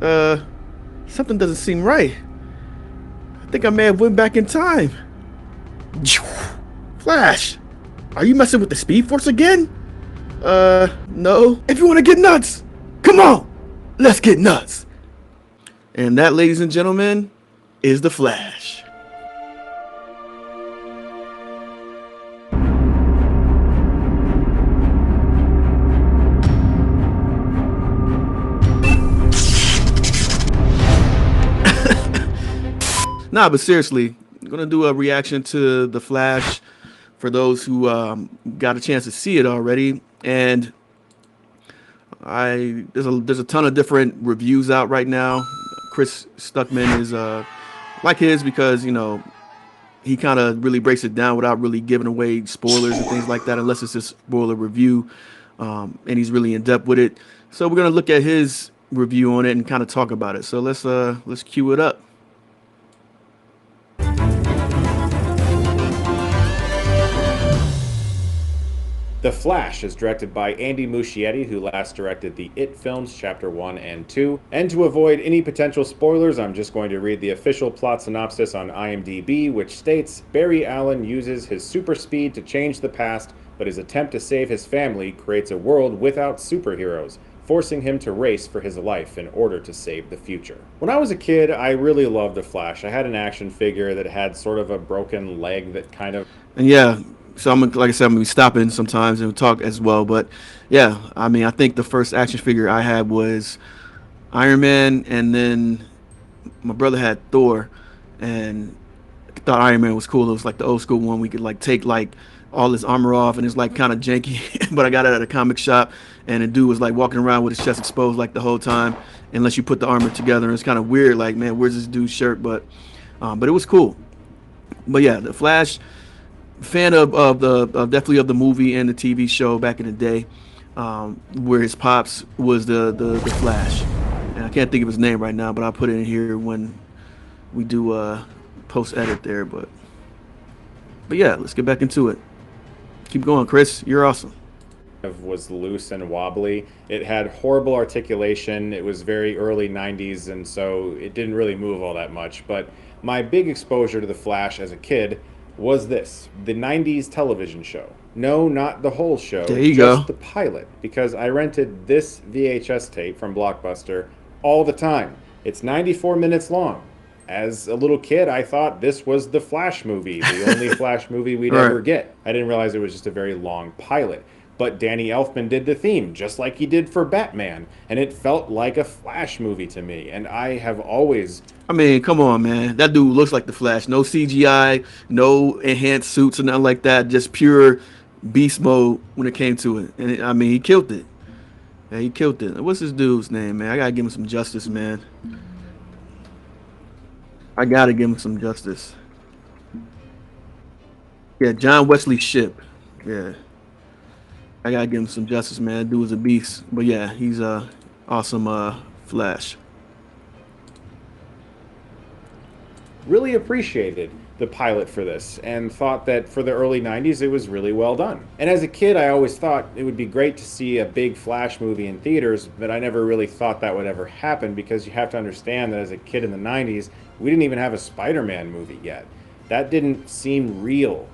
Uh, Something doesn't seem right. I think I may have went back in time. Flash, are you messing with the Speed Force again? No. If you want to get nuts, come on, let's get nuts. And that, ladies and gentlemen, is the Flash. Nah, but seriously, I'm gonna do a reaction to the Flash for those who got a chance to see it already. And there's a ton of different reviews out right now. Chris Stuckmann is like his because he kind of really breaks it down without really giving away spoilers and things like that, unless it's a spoiler review, and he's really in depth with it. So we're gonna look at his review on it and kind of talk about it. So let's cue it up. The Flash is directed by Andy Muschietti, who last directed the It films Chapter 1 and 2. And to avoid any potential spoilers, I'm just going to read the official plot synopsis on IMDb, which states, Barry Allen uses his super speed to change the past, but his attempt to save his family creates a world without superheroes, forcing him to race for his life in order to save the future. When I was a kid, I really loved The Flash. I had an action figure that had sort of a broken leg that kind of... And yeah, so like I said, I'm gonna be stopping sometimes and talk as well. But yeah, I mean, I think the first action figure I had was Iron Man, and then my brother had Thor, and I thought Iron Man was cool. It was like the old school one. We could like take like all his armor off, and it's like kind of janky. But I got it at a comic shop, and the dude was like walking around with his chest exposed like the whole time, unless you put the armor together. And it's kind of weird. Like, man, where's this dude's shirt? But it was cool. But yeah, the Flash, fan of definitely of the movie and the TV show back in the day, where his pops was the Flash, and I can't think of his name right now, but I'll put it in here when we do post edit there. But yeah, let's get back into it. Keep going, Chris. You're awesome. was loose and wobbly. It had horrible articulation. It was very early 90s, and so it didn't really move all that much. But my big exposure to The Flash as a kid was this, the 90s television show. No, not the whole show, There you just go. the pilot, because I rented this VHS tape from Blockbuster all the time. It's 94 minutes long. As a little kid, I thought this was the Flash movie, the only Flash movie we'd Right. ever get. I didn't realize it was just a very long pilot. But Danny Elfman did the theme, just like he did for Batman, and it felt like a Flash movie to me. And I have always... I mean, come on, man. That dude looks like the Flash. No CGI, no enhanced suits or nothing like that. Just pure beast mode when it came to it. And I mean, he killed it. Yeah, he killed it. What's this dude's name, man? I gotta give him some justice, man. I gotta give him some justice. Yeah, John Wesley Shipp. Yeah, I gotta give him some justice, man. Dude was a beast. But yeah, he's a awesome Flash. really appreciated the pilot for this and thought that for the early 90s it was really well done. And as a kid, I always thought it would be great to see a big Flash movie in theaters, but I never really thought that would ever happen because you have to understand that as a kid in the 90s, we didn't even have a Spider-Man movie yet. That didn't seem real.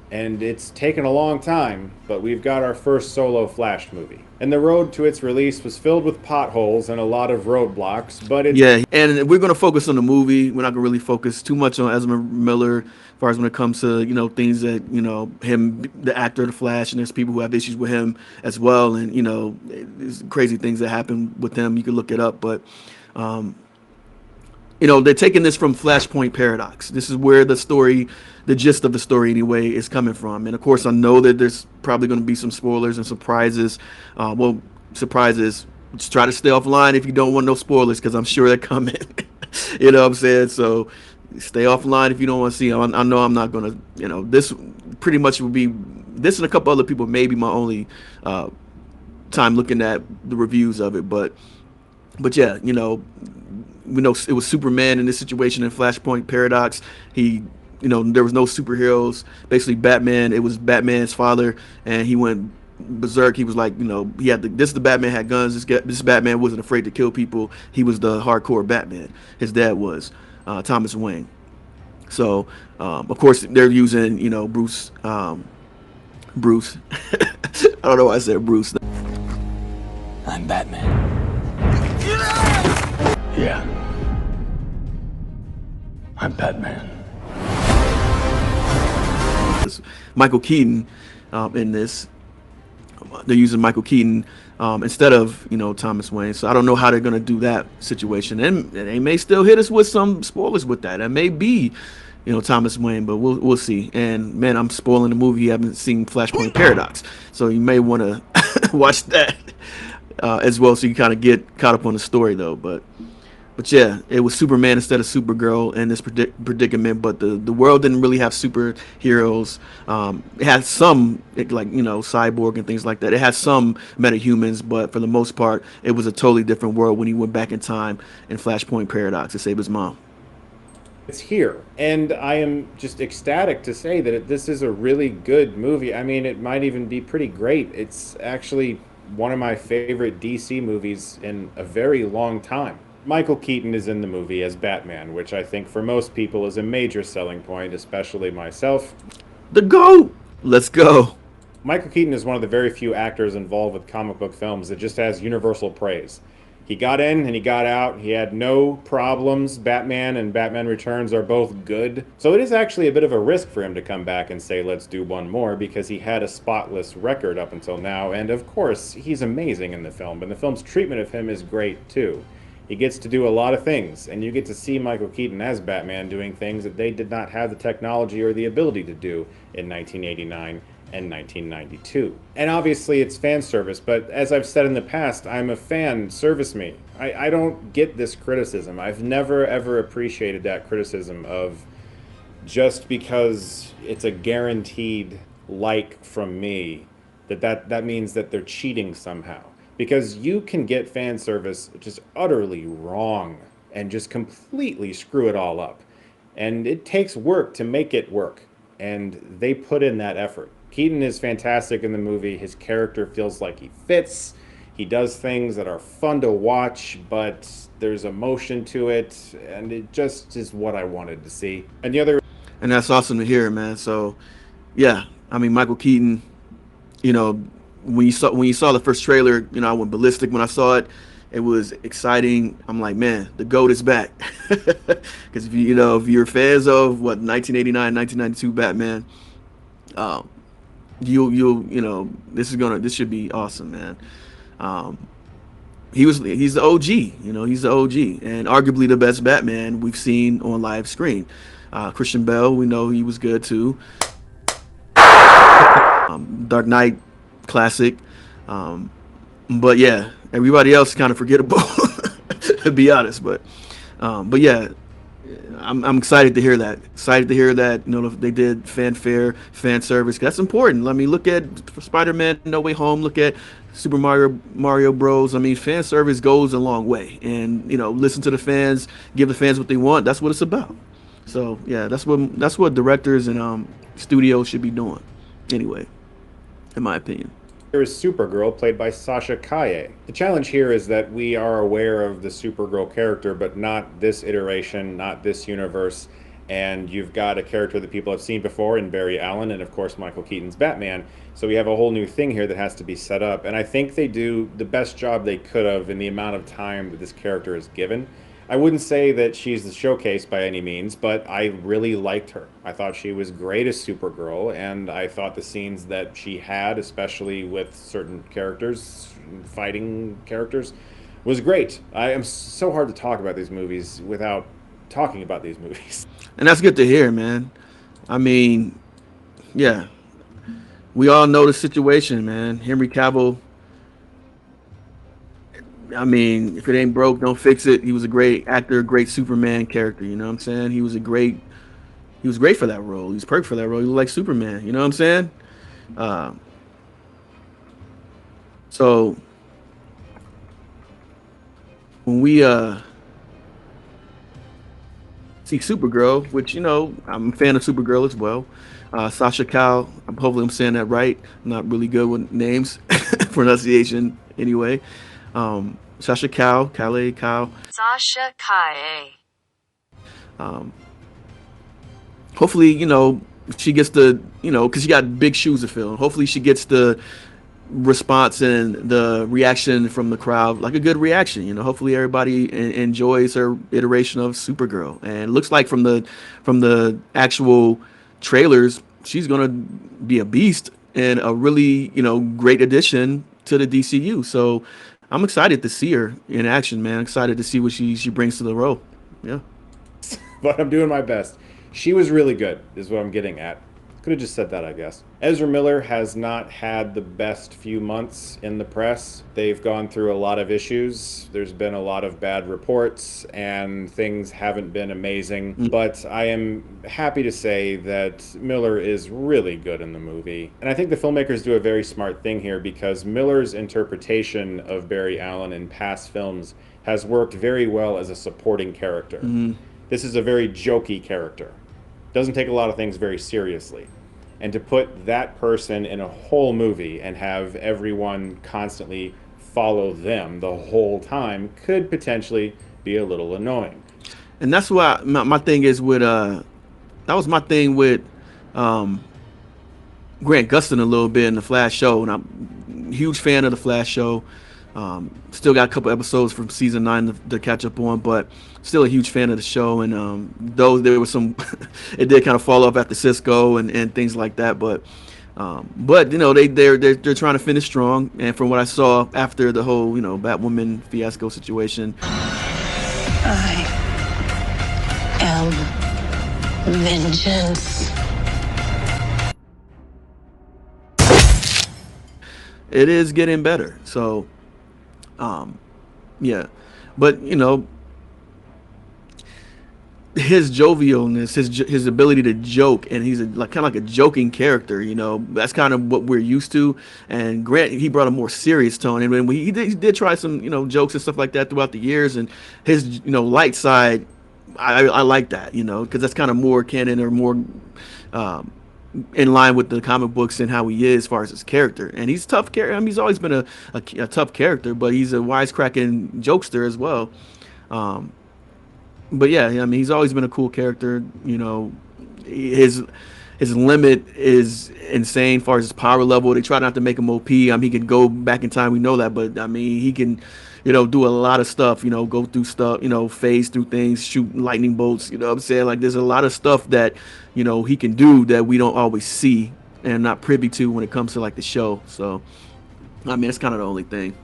And it's taken a long time, but we've got our first solo Flash movie. And the road to its release was filled with potholes and a lot of roadblocks, but it's... Yeah, and we're gonna focus on the movie. We're not gonna really focus too much on Ezra Miller, as far as when it comes to things that him, the actor, the Flash, and there's people who have issues with him as well, and there's crazy things that happen with him. You can look it up, but they're taking this from Flashpoint Paradox. This is where the gist of the story anyway, is coming from. And of course, I know that there's probably going to be some spoilers and surprises. Surprises. Just try to stay offline if you don't want no spoilers, because I'm sure they're coming. You know what I'm saying? So stay offline if you don't want to see them. I know I'm not going to, this pretty much would be, this and a couple other people, maybe my only time looking at the reviews of it. But yeah, we know it was Superman in this situation in Flashpoint Paradox. There was no superheroes. Basically, Batman. It was Batman's father, and he went berserk. He was like, he had this the Batman had guns. This Batman wasn't afraid to kill people. He was the hardcore Batman. His dad was Thomas Wayne. So of course they're using Bruce. I don't know why I said Bruce. I'm Batman. Yeah. I'm Batman. Michael Keaton in this. They're using Michael Keaton instead of Thomas Wayne. So I don't know how they're gonna do that situation, and they may still hit us with some spoilers with that. That may be Thomas Wayne, but we'll see. And man, I'm spoiling the movie. You haven't seen Flashpoint Paradox, so you may want to watch that as well, so you kind of get caught up on the story though. But yeah, it was Superman instead of Supergirl in this predicament. But the world didn't really have superheroes. It had some Cyborg and things like that. It had some metahumans, but for the most part, it was a totally different world when he went back in time in Flashpoint Paradox to save his mom. It's here, and I am just ecstatic to say that this is a really good movie. I mean, it might even be pretty great. It's actually one of my favorite DC movies in a very long time. Michael Keaton is in the movie as Batman, which I think for most people is a major selling point, especially myself. The GOAT. Let's go. Michael Keaton is one of the very few actors involved with comic book films that just has universal praise. He got in and he got out. He had no problems. Batman and Batman Returns are both good. So it is actually a bit of a risk for him to come back and say, let's do one more, because he had a spotless record up until now. And of course, he's amazing in the film, and the film's treatment of him is great too. He gets to do a lot of things, and you get to see Michael Keaton as Batman doing things that they did not have the technology or the ability to do in 1989 and 1992. And obviously it's fan service, but as I've said in the past, I'm a fan, service me. I don't get this criticism. I've never ever appreciated that criticism of just because it's a guaranteed like from me, that means that they're cheating somehow. Because you can get fan service just utterly wrong and just completely screw it all up. And it takes work to make it work. And they put in that effort. Keaton is fantastic in the movie. His character feels like he fits. He does things that are fun to watch, but there's emotion to it, and it just is what I wanted to see. And the other, And that's awesome to hear, man. So yeah, I mean Michael Keaton, you know, when you saw the first trailer, I went ballistic when I saw it. It was exciting. I'm like, man, the GOAT is back. Because if you're fans of what 1989, 1992 Batman, um, this should be awesome, man. Um, he's the OG, he's the OG, and arguably the best Batman we've seen on live screen. Christian Bale, we know he was good too. Dark Knight, classic. Um, but yeah, everybody else kind of forgettable, to be honest. But yeah, I'm excited to hear that. Excited to hear that they did fanfare, fan service. That's important. I mean, look at Spider-Man: No Way Home. Look at Super Mario Bros. I mean, fan service goes a long way, and listen to the fans, give the fans what they want. That's what it's about. So yeah, that's what directors and studios should be doing. Anyway, in my opinion. there is Supergirl, played by Sasha Kaye. The challenge here is that we are aware of the Supergirl character, but not this iteration, not this universe. And you've got a character that people have seen before in Barry Allen, and of course Michael Keaton's Batman. So we have a whole new thing here that has to be set up. And I think they do the best job they could have in the amount of time that this character is given. I wouldn't say that she's the showcase by any means, but I really liked her. I thought she was great as Supergirl, and I thought the scenes that she had, especially with certain characters, fighting characters, was great. I am so hard to talk about these movies without talking about these movies. And that's good to hear, man. I mean, yeah, we all know the situation, man. Henry Cavill. I mean, if it ain't broke, don't fix it. He was a great actor, great Superman character. You know what I'm saying? He was great for that role. He was perfect for that role. He was like Superman. You know what I'm saying? Uh, so when see Supergirl, which I'm a fan of Supergirl as well. Sasha Cal, hopefully I'm saying that right. I'm not really good with names, pronunciation anyway. Sasha Cal, Calais Cal. Sasha Kaye. Hopefully, she gets the, because she got big shoes to fill. Hopefully, she gets the response and the reaction from the crowd, like a good reaction. Hopefully everybody enjoys her iteration of Supergirl. And it looks like from the actual trailers, she's gonna be a beast and a really great addition to the DCU. So I'm excited to see her in action, man. Excited to see what she brings to the role. Yeah. But I'm doing my best. She was really good, is what I'm getting at. Could have just said that, I guess. Ezra Miller has not had the best few months in the press. They've gone through a lot of issues. There's been a lot of bad reports, and things haven't been amazing. But I am happy to say that Miller is really good in the movie. And I think the filmmakers do a very smart thing here, because Miller's interpretation of Barry Allen in past films has worked very well as a supporting character. This is a very jokey character. Doesn't take a lot of things very seriously. And to put that person in a whole movie and have everyone constantly follow them the whole time could potentially be a little annoying. And that's why my thing is with that was my thing with Grant Gustin a little bit in the Flash show, and I'm a huge fan of the Flash show. Still got a couple episodes from season 9 to catch up on, but still a huge fan of the show. And though there was some, it did kind of fall off after Cisco and things like that. But they're trying to finish strong. And from what I saw after the whole Batwoman fiasco situation, I am vengeance. it is getting better. So, yeah, but his jovialness, his ability to joke, and he's kind of like a joking character. That's kind of what we're used to. And Grant, he brought a more serious tone, and when he did try some jokes and stuff like that throughout the years, and his light side, I like that, because that's kind of more canon or more in line with the comic books and how he is as far as his character. And he's a tough character. I mean, he's always been a tough character, but he's a wisecracking jokester as well. But yeah, I mean, he's always been a cool character. His limit is insane as far as his power level. They try not to make him OP. I mean, he can go back in time. We know that, but I mean, he can, do a lot of stuff. Go through stuff. Phase through things, shoot lightning bolts. You know what I'm saying? Like, there's a lot of stuff that he can do that we don't always see and not privy to when it comes to like the show. So, I mean, it's kind of the only thing.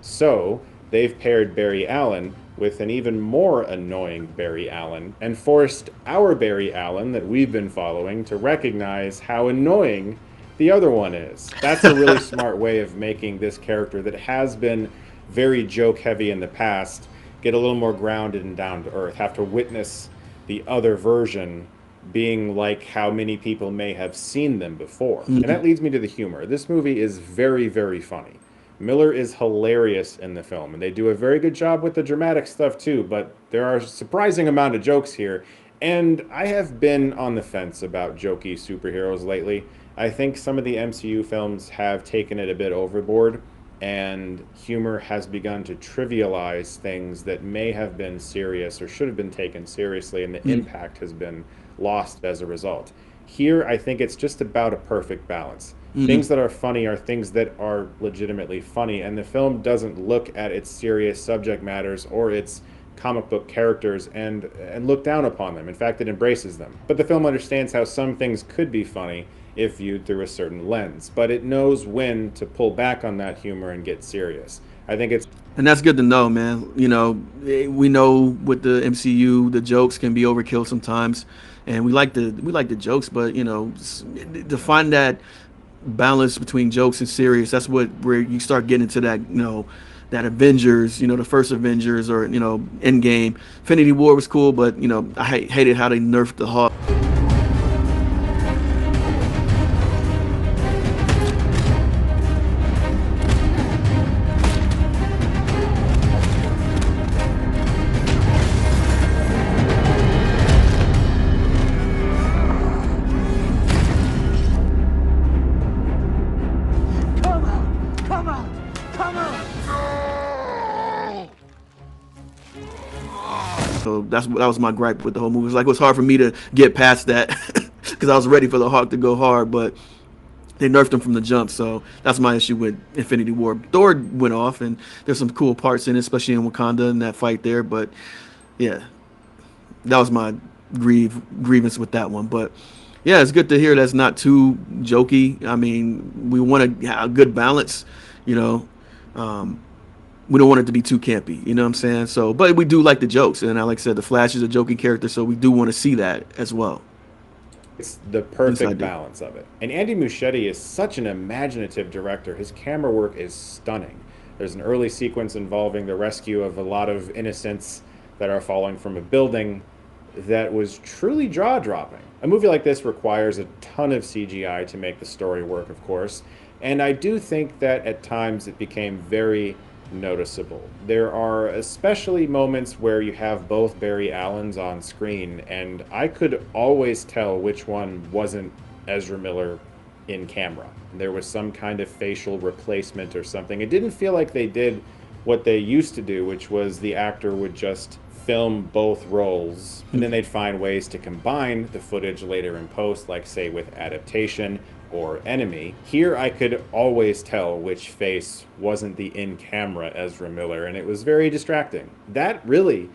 So they've paired Barry Allen with an even more annoying Barry Allen and forced our Barry Allen that we've been following to recognize how annoying the other one is. That's a really smart way of making this character that has been very joke heavy in the past get a little more grounded and down to earth, have to witness the other version being like how many people may have seen them before. And that leads me to the humor. This movie is very, very funny. Miller is hilarious in the film, and they do a very good job with the dramatic stuff too, but there are a surprising amount of jokes here, and I have been on the fence about jokey superheroes lately. I think some of the MCU films have taken it a bit overboard, and humor has begun to trivialize things that may have been serious or should have been taken seriously, and the impact has been lost as a result. Here, I think it's just about a perfect balance. Things that are funny are things that are legitimately funny, and the film doesn't look at its serious subject matters or its comic book characters and look down upon them. In fact, it embraces them. But the film understands how some things could be funny if viewed through a certain lens, but it knows when to pull back on that humor and get serious. I think it's... And that's good to know, man. We know with the MCU, the jokes can be overkill sometimes, and we like the jokes, but to find that balance between jokes and serious, that's where you start getting into that that Avengers, the first Avengers, or Endgame. Infinity War was cool, but I hated how they nerfed the Hulk. So that was my gripe with the whole movie. It's like it was hard for me to get past that because I was ready for the Hawk to go hard, but they nerfed him from the jump. So that's my issue with Infinity War. Thor went off, and there's some cool parts in it, especially in Wakanda in that fight there. But yeah, that was my grievance with that one. But yeah, it's good to hear that's not too jokey. I mean, we want to have a good balance, you know. Um, we don't want it to be too campy, you know what I'm saying? So, but we do like the jokes, and like I said, the Flash is a joking character, so we do want to see that as well. It's the At least I perfect do. balance of it. And Andy Muschietti is such an imaginative director. His camera work is stunning. There's an early sequence involving the rescue of a lot of innocents that are falling from a building that was truly jaw-dropping. A movie like this requires a ton of CGI to make the story work, of course, and I do think that at times it became very noticeable. There are especially moments where you have both Barry Allens on screen, and I could always tell which one wasn't Ezra Miller in camera. There was some kind of facial replacement or something. It didn't feel like they did what they used to do, which was the actor would just film both roles and then they'd find ways to combine the footage later in post, like say with adaptation or enemy. Here I could always tell which face wasn't the in-camera Ezra Miller, and it was very distracting. That really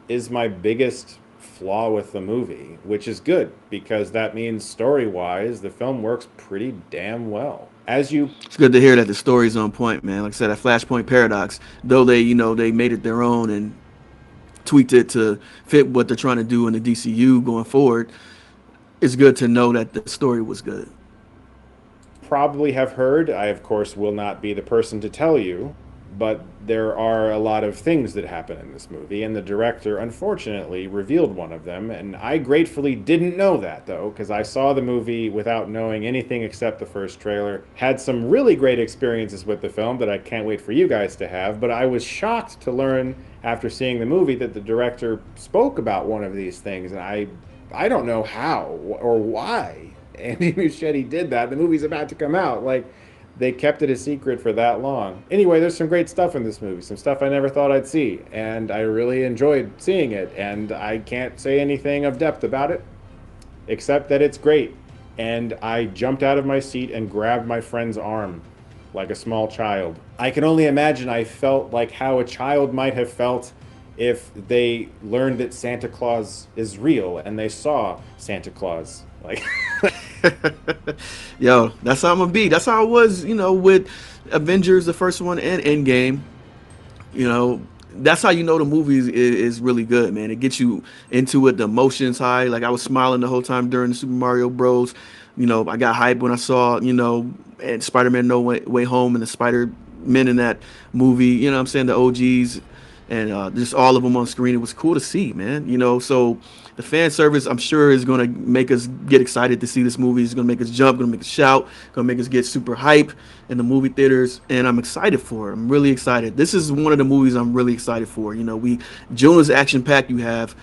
is my biggest flaw with the movie, which is good because that means story-wise the film works pretty damn well. As you It's good to hear that the story's on point, man. Like I said, that Flashpoint paradox, though they made it their own and tweaked it to fit what they're trying to do in the DCU going forward, it's good to know that the story was good. probably have heard, I of course will not be the person to tell you, but there are a lot of things that happen in this movie, and the director unfortunately revealed one of them, and I gratefully didn't know that though, because I saw the movie without knowing anything except the first trailer. Had some really great experiences with the film that I can't wait for you guys to have, but I was shocked to learn after seeing the movie that the director spoke about one of these things, and I don't know how or why Andy Muschietti did that. The movie's about to come out. Like, they kept it a secret for that long. Anyway, there's some great stuff in this movie, some stuff I never thought I'd see, and I really enjoyed seeing it, and I can't say anything of depth about it, except that it's great. And I jumped out of my seat and grabbed my friend's arm like a small child. I can only imagine I felt like how a child might have felt if they learned that Santa Claus is real and they saw Santa Claus. Like, Yo, that's how I'm gonna be. That's how it was, with Avengers, the first one, and Endgame. You know, that's how you know the movie is really good, man. It gets you into it, the emotions high. Like I was smiling the whole time during the Super Mario Bros. I got hyped when I saw, and Spider-Man No Way Home and the Spider-Men in that movie. You know what I'm saying? The OGs and just all of them on screen. It was cool to see, man. So the fan service, I'm sure, is going to make us get excited to see this movie. It's going to make us jump, going to make us shout, going to make us get super hype in the movie theaters, and I'm excited for it. I'm really excited. This is one of the movies I'm really excited for. June is action packed. You have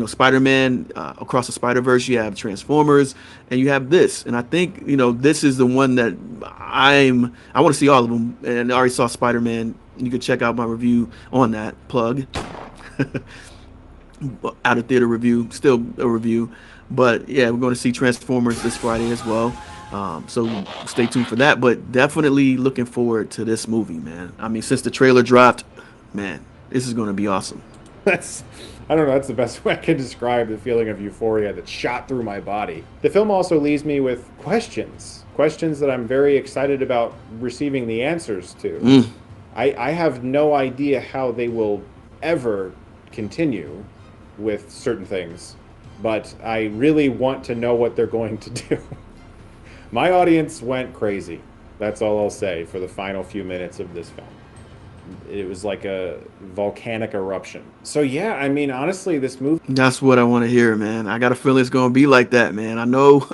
Spider-Man across the Spider-Verse. You have Transformers, and you have this. And I think this is the one that I want to see all of them. And I already saw Spider-Man. You can check out my review on that plug. Out of theater review, still a review. But yeah, we're going to see Transformers this Friday as well. So stay tuned for that. But definitely looking forward to this movie, man. I mean, since the trailer dropped, man, this is going to be awesome. that's, I don't know, that's the best way I can describe the feeling of euphoria that shot through my body. The film also leaves me with questions that I'm very excited about receiving the answers to. I have no idea how they will ever continue with certain things, but I really want to know what they're going to do. My audience went crazy. That's all I'll say for the final few minutes of this film. It was like a volcanic eruption. So yeah, I mean, honestly, this movie. That's what I want to hear, man. I got a feeling it's going to be like that, man. I know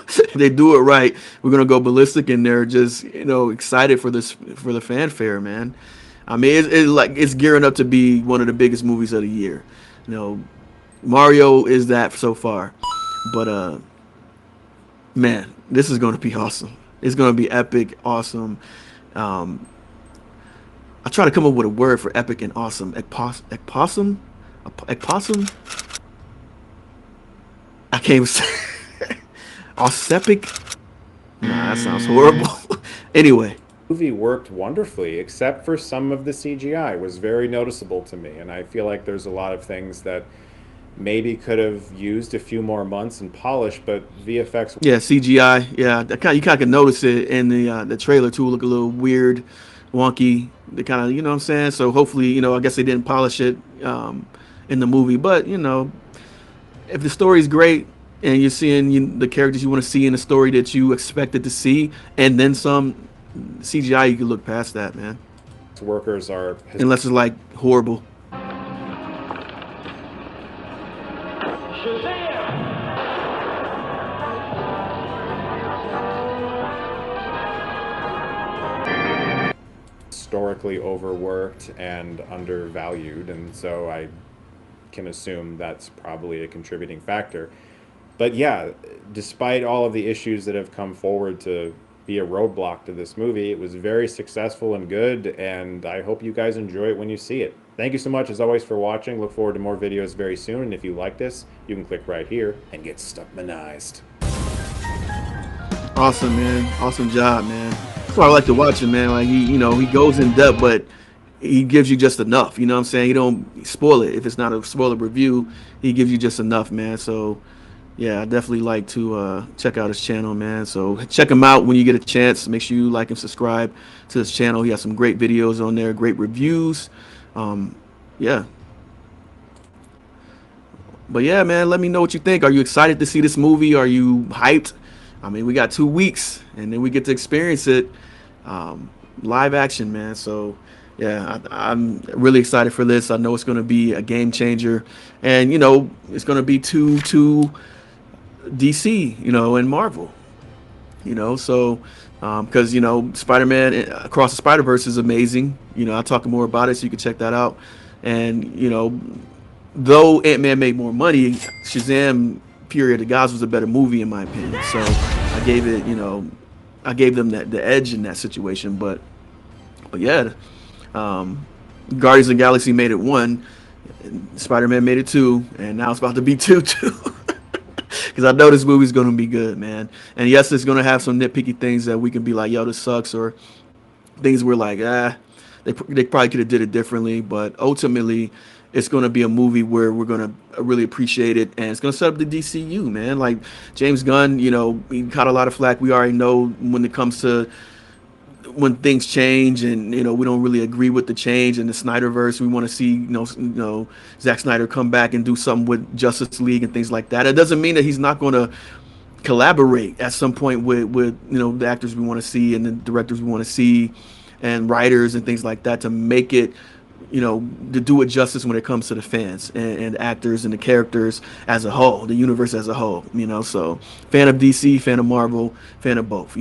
if they do it right, we're going to go ballistic in there, just, excited for the fanfare, man. I mean, it's gearing up to be one of the biggest movies of the year. Mario is that so far. But, man, this is going to be awesome. It's going to be epic, awesome. I try to come up with a word for epic and awesome. Ekpossum? A possum? I can't even say. Osepic? Nah, that sounds horrible. Anyway, Movie worked wonderfully, except for some of the CGI was very noticeable to me, and I feel like there's a lot of things that maybe could have used a few more months and polish, but VFX yeah, CGI. Yeah, you kind of can notice it in the trailer too. Look a little weird, wonky. They kind of, you know what I'm saying. So hopefully, I guess they didn't polish it in the movie. But if the story's great and you're seeing the characters you want to see in the story that you expected to see, and then some CGI, you can look past that, man. workers are Unless it's like horrible. historically overworked and undervalued, and so I can assume that's probably a contributing factor. But yeah, despite all of the issues that have come forward to be a roadblock to this movie, it was very successful and good, and I hope you guys enjoy it when you see it. Thank you so much, as always, for watching. Look forward to more videos very soon, and if you like this, you can click right here and get Stuckmanized. Awesome, man. Awesome job, man. That's why I like to watch him, man. Like he goes in depth, but he gives you just enough. You know what I'm saying? He don't spoil it. If it's not a spoiler review, he gives you just enough, man. So yeah, I definitely like to check out his channel, man. So check him out when you get a chance. Make sure you like and subscribe to his channel. He has some great videos on there, great reviews. Yeah. But yeah, man, let me know what you think. Are you excited to see this movie? Are you hyped? I mean, we got 2 weeks, and then we get to experience it live action, man. So yeah, I'm really excited for this. I know it's going to be a game changer, and it's going to be to DC, and Marvel, so because Spider-Man Across the Spider-Verse is amazing. I'll talk more about it, so you can check that out. And though Ant-Man made more money, Shazam Fury of the Gods was a better movie in my opinion. So I gave it, I gave them the edge in that situation. But yeah, Guardians of the Galaxy made it 1, Spider-Man made it 2, and now it's about to be 2 too. Because I know this movie's going to be good, man. And yes, it's going to have some nitpicky things that we can be like, yo, this sucks, or things we're like, they probably could have did it differently. But ultimately, it's going to be a movie where we're going to really appreciate it, and it's going to set up the DCU, man. Like James Gunn, he caught a lot of flack. We already know when it comes to when things change, and we don't really agree with the change in the Snyderverse. We want to see Zack Snyder come back and do something with Justice League and things like that. It doesn't mean that he's not going to collaborate at some point with the actors we want to see and the directors we want to see and writers and things like that to make it to do it justice when it comes to the fans and actors and the characters as a whole, the universe as a whole. So fan of DC, fan of Marvel, fan of both.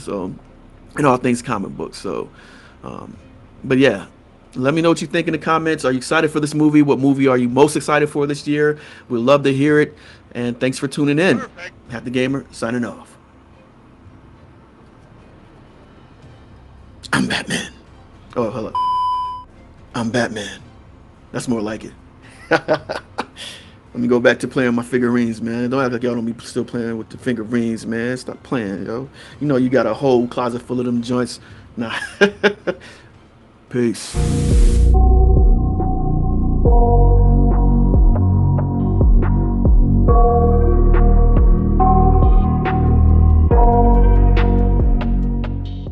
So. And all things comic books. So, but yeah, let me know what you think in the comments. Are you excited for this movie? What movie are you most excited for this year? We'd love to hear it. And thanks for tuning in. Hat the Gamer signing off. I'm Batman. Oh, hello. I'm Batman. That's more like it. Let me go back to playing my figurines, man. Don't act like y'all don't be still playing with the figurines, man. Stop playing, yo. You got a whole closet full of them joints. Nah. Peace.